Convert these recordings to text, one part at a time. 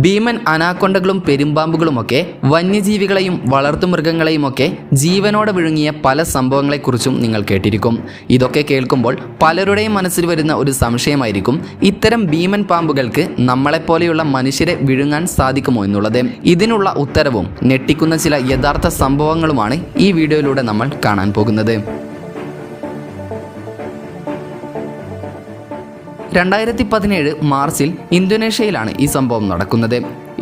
ഭീമൻ അനാക്കൊണ്ടകളും പെരുമ്പാമ്പുകളുമൊക്കെ വന്യജീവികളെയും വളർത്തുമൃഗങ്ങളെയുമൊക്കെ ജീവനോടെ വിഴുങ്ങിയ പല സംഭവങ്ങളെക്കുറിച്ചും നിങ്ങൾ കേട്ടിരിക്കും. ഇതൊക്കെ കേൾക്കുമ്പോൾ പലരുടെയും മനസ്സിൽ വരുന്ന ഒരു സംശയമായിരിക്കും, ഇത്തരം ഭീമൻ പാമ്പുകൾക്ക് നമ്മളെപ്പോലെയുള്ള മനുഷ്യരെ വിഴുങ്ങാൻ സാധിക്കുമോ എന്നുള്ളത്. ഇതിനുള്ള ഉത്തരവും ഞെട്ടിക്കുന്ന ചില യഥാർത്ഥ സംഭവങ്ങളുമാണ് ഈ വീഡിയോയിലൂടെ നമ്മൾ കാണാൻ പോകുന്നത്. 2017 മാർച്ചിൽ ഇന്തോനേഷ്യയിലാണ് ഈ സംഭവം നടക്കുന്നത്.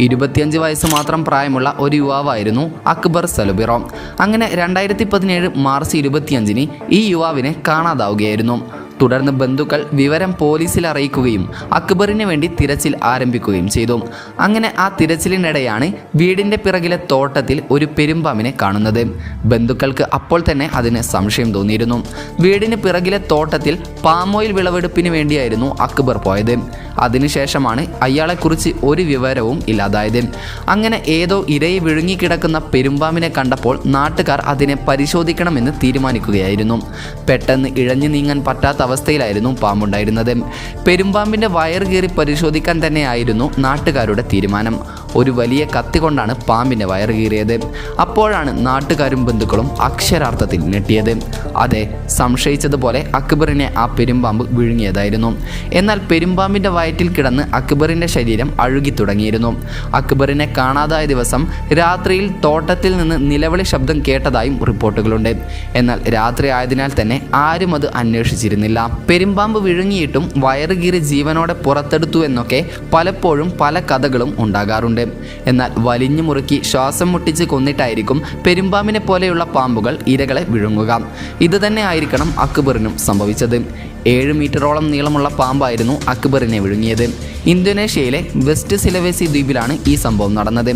25 വയസ്സ് മാത്രം പ്രായമുള്ള ഒരു യുവാവായിരുന്നു അക്ബർ സലുബിറോ. അങ്ങനെ 2017 മാർച്ച് 25-ന് ഈ യുവാവിനെ കാണാതാവുകയായിരുന്നു. തുടർന്ന് ബന്ധുക്കൾ വിവരം പോലീസിൽ അറിയിക്കുകയും അക്ബറിന് വേണ്ടി തിരച്ചിൽ ആരംഭിക്കുകയും ചെയ്തു. അങ്ങനെ ആ തിരച്ചിലിനിടെയാണ് വീടിൻ്റെ പിറകിലെ തോട്ടത്തിൽ ഒരു പെരുമ്പാമ്പിനെ കാണുന്നത്. ബന്ധുക്കൾക്ക് അപ്പോൾ തന്നെ അതിന് സംശയം തോന്നിയിരുന്നു. വീടിന് പിറകിലെ തോട്ടത്തിൽ പാമോയിൽ വിളവെടുപ്പിന് വേണ്ടിയായിരുന്നു അക്ബർ പോയത്. അതിനുശേഷമാണ് അയാളെക്കുറിച്ച് ഒരു വിവരവും ഇല്ലാതായത്. അങ്ങനെ ഏതോ ഇരയെ വിഴുങ്ങിക്കിടക്കുന്ന പെരുമ്പാമ്പിനെ കണ്ടപ്പോൾ നാട്ടുകാർ അതിനെ പരിശോധിക്കണമെന്ന് തീരുമാനിക്കുകയായിരുന്നു. പെട്ടെന്ന് ഇഴഞ്ഞു നീങ്ങാൻ പറ്റാത്ത അവസ്ഥയിലായിരുന്നു പാമ്പുണ്ടായിരുന്നത്. പെരുമ്പാമ്പിൻ്റെ വയർ കീറി പരിശോധിക്കാൻ തന്നെയായിരുന്നു നാട്ടുകാരുടെ തീരുമാനം. ഒരു വലിയ കത്തി കൊണ്ടാണ് പാമ്പിൻ്റെ വയർ കീറിയത്. അപ്പോഴാണ് നാട്ടുകാരും ബന്ധുക്കളും അക്ഷരാർത്ഥത്തിൽ ഞെട്ടിയത്. അതെ, സംശയിച്ചതുപോലെ അക്ബറിനെ ആ പെരുമ്പാമ്പ് വിഴുങ്ങിയതായിരുന്നു. എന്നാൽ പെരുമ്പാമ്പിൻ്റെ വയറ്റിൽ കിടന്ന് അക്ബറിൻ്റെ ശരീരം അഴുകി തുടങ്ങിയിരുന്നു. അക്ബറിനെ കാണാതായ ദിവസം രാത്രിയിൽ തോട്ടത്തിൽ നിന്ന് നിലവിളി ശബ്ദം കേട്ടതായും റിപ്പോർട്ടുകളുണ്ട്. എന്നാൽ രാത്രി ആയതിനാൽ തന്നെ ആരും അത് അന്വേഷിച്ചിരുന്നില്ല. പെരുമ്പാമ്പ് വിഴുങ്ങിയിട്ടും വയറ് കീറി ജീവനോടെ പുറത്തെടുത്തു എന്നൊക്കെ പലപ്പോഴും പല കഥകളും ഉണ്ടാകാറുണ്ട്. എന്നാൽ വലിഞ്ഞു മുറുക്കി ശ്വാസം മുട്ടിച്ച് കൊന്നിട്ടായിരിക്കും പെരുമ്പാമ്പിനെ പോലെയുള്ള പാമ്പുകൾ ഇരകളെ വിഴുങ്ങുക. ഇത് തന്നെ ആയിരിക്കണം അക്ബറിനും സംഭവിച്ചത്. 7 മീറ്ററോളം നീളമുള്ള പാമ്പായിരുന്നു അക്ബറിനെ വിഴുങ്ങിയത്. ഇന്തോനേഷ്യയിലെ വെസ്റ്റ് സിലവേസി ദ്വീപിലാണ് ഈ സംഭവം നടന്നത്.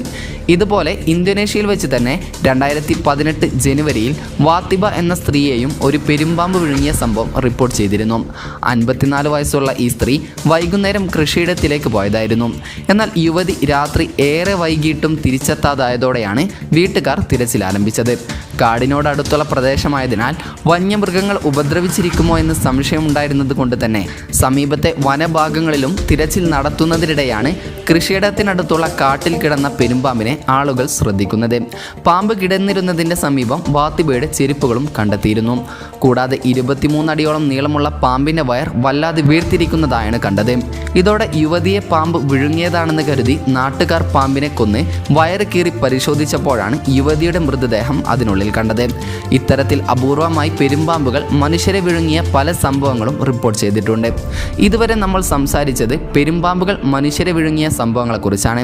ഇതുപോലെ ഇന്തോനേഷ്യയിൽ വെച്ച് തന്നെ 2018 ജനുവരിയിൽ വാത്തിബ എന്ന സ്ത്രീയെയും ഒരു പെരുമ്പാമ്പ് വിഴുങ്ങിയ സംഭവം റിപ്പോർട്ട് ചെയ്തിരുന്നു. 54 വയസ്സുള്ള ഈ സ്ത്രീ വൈകുന്നേരം കൃഷിയിടത്തിലേക്ക് പോയതായിരുന്നു. എന്നാൽ യുവതി രാത്രി ഏറെ വൈകിട്ടും തിരിച്ചെത്താതായതോടെയാണ് വീട്ടുകാർ തിരച്ചിൽ ആരംഭിച്ചത്. കാടിനോടടുത്തുള്ള പ്രദേശമായതിനാൽ വന്യമൃഗങ്ങൾ ഉപദ്രവിച്ചിരിക്കുമോ എന്ന് സംശയമുണ്ടായിരുന്നത് കൊണ്ട് തന്നെ സമീപത്തെ വനഭാഗങ്ങളിലും തിരച്ചിൽ നടത്തുന്നതിനിടെയാണ് കൃഷിയിടത്തിനടുത്തുള്ള കാട്ടിൽ കിടന്ന പെരുമ്പാമ്പിനെ ആളുകൾ ശ്രദ്ധിക്കുന്നത്. പാമ്പ് കിടന്നിരുന്നതിൻ്റെ സമീപം വാത്തിബയുടെ ചെരുപ്പുകളും കണ്ടെത്തിയിരുന്നു. കൂടാതെ 23 അടിയോളം നീളമുള്ള പാമ്പിൻ്റെ വയർ വല്ലാതെ വീർത്തിരിക്കുന്നതായാണ് കണ്ടത്. ഇതോടെ യുവതിയെ പാമ്പ് വിഴുങ്ങിയതാണെന്ന് കരുതി നാട്ടുകാർ പാമ്പിനെ കൊന്ന് വയറ് കീറി പരിശോധിച്ചപ്പോഴാണ് യുവതിയുടെ മൃതദേഹം അതിനുള്ളിൽ കണ്ടത്. ഇത്തരത്തിൽ അപൂർവമായി പെരുമ്പാമ്പുകൾ മനുഷ്യരെ വിഴുങ്ങിയ പല സംഭവങ്ങളും റിപ്പോർട്ട് ചെയ്തിട്ടുണ്ട്. ഇതുവരെ നമ്മൾ സംസാരിച്ചത് പെരുമ്പാമ്പുകൾ മനുഷ്യരെ വിഴുങ്ങിയ സംഭവങ്ങളെക്കുറിച്ചാണ്.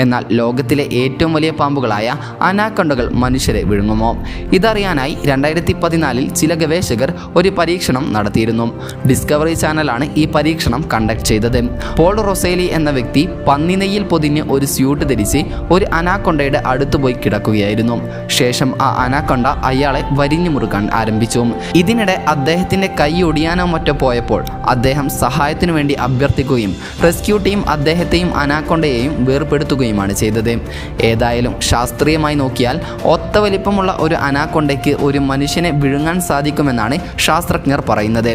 എന്നാൽ ലോകത്തിലെ ഏറ്റവും വലിയ പാമ്പുകളായ അനാക്കൊണ്ടകൾ മനുഷ്യരെ വിഴുങ്ങുമോ? ഇതറിയാനായി 2014 ചില ഗവേഷകർ ഒരു പരീക്ഷണം നടത്തിയിരുന്നു. ഡിസ്കവറി ചാനലാണ് ഈ പരീക്ഷണം കണ്ടക്ട് ചെയ്തത്. പോൾ റൊസേലി എന്ന വ്യക്തി പന്നിനെയ്യിൽ പൊതിഞ്ഞ് ഒരു സ്യൂട്ട് ധരിച്ച് ഒരു അനാക്കൊണ്ടയുടെ അടുത്ത് പോയി കിടക്കുകയായിരുന്നു. ശേഷം ആ അനാക്കൊണ്ട അയാളെ വരിഞ്ഞു മുറുക്കാൻ ആരംഭിച്ചു. ഇതിനിടെ അദ്ദേഹത്തിൻ്റെ കൈ ഒടിയാനോ മറ്റോ പോയപ്പോൾ അദ്ദേഹം സഹായത്തിനു വേണ്ടി അഭ്യർത്ഥിക്കുകയും റെസ്ക്യൂ ടീം അദ്ദേഹത്തെയും അനാക്കൊണ്ടയെയും വേർപെടുത്തുകയുമാണ് ചെയ്തത്. ഏതായാലും ശാസ്ത്രീയമായി നോക്കിയാൽ ഒത്ത വലിപ്പമുള്ള ഒരു അനാക്കൊണ്ടയ്ക്ക് ഒരു മനുഷ്യനെ വിഴുങ്ങാൻ സാധിക്കുമെന്നാണ് ശാസ്ത്രജ്ഞർ പറയുന്നത്.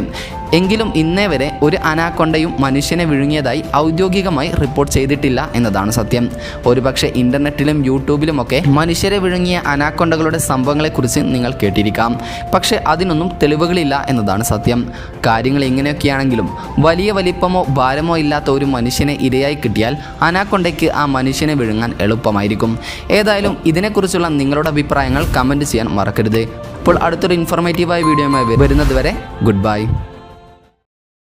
എങ്കിലും ഇന്നേ വരെ ഒരു അനാക്കൊണ്ടയും മനുഷ്യനെ വിഴുങ്ങിയതായി ഔദ്യോഗികമായി റിപ്പോർട്ട് ചെയ്തിട്ടില്ല എന്നതാണ് സത്യം. ഒരുപക്ഷെ ഇൻ്റർനെറ്റിലും യൂട്യൂബിലുമൊക്കെ മനുഷ്യരെ വിഴുങ്ങിയ അനാക്കൊണ്ടകളുടെ സംഭവങ്ങളെക്കുറിച്ച് നിങ്ങൾ കേട്ടിരിക്കാം. പക്ഷേ അതിനൊന്നും തെളിവുകളില്ല എന്നതാണ് സത്യം. കാര്യങ്ങൾ ഇങ്ങനെയൊക്കെയാണെങ്കിലും വലിയ വലിപ്പമോ ഭാരമോ ഇല്ലാത്ത ഒരു മനുഷ്യനെ ഇരയായി കിട്ടിയാൽ അനാക്കൊണ്ടയ്ക്ക് ആ മനുഷ്യനെ വിഴുങ്ങാൻ എളുപ്പമായിരിക്കും. ഏതായാലും ഇതിനെക്കുറിച്ചുള്ള നിങ്ങളുടെ അഭിപ്രായങ്ങൾ കമൻറ്റ് ചെയ്യാൻ മറക്കരുത്. അപ്പോൾ അടുത്തൊരു ഇൻഫോർമേറ്റീവായ വീഡിയോയുമായി വരുന്നത് വരെ ഗുഡ് ബൈ.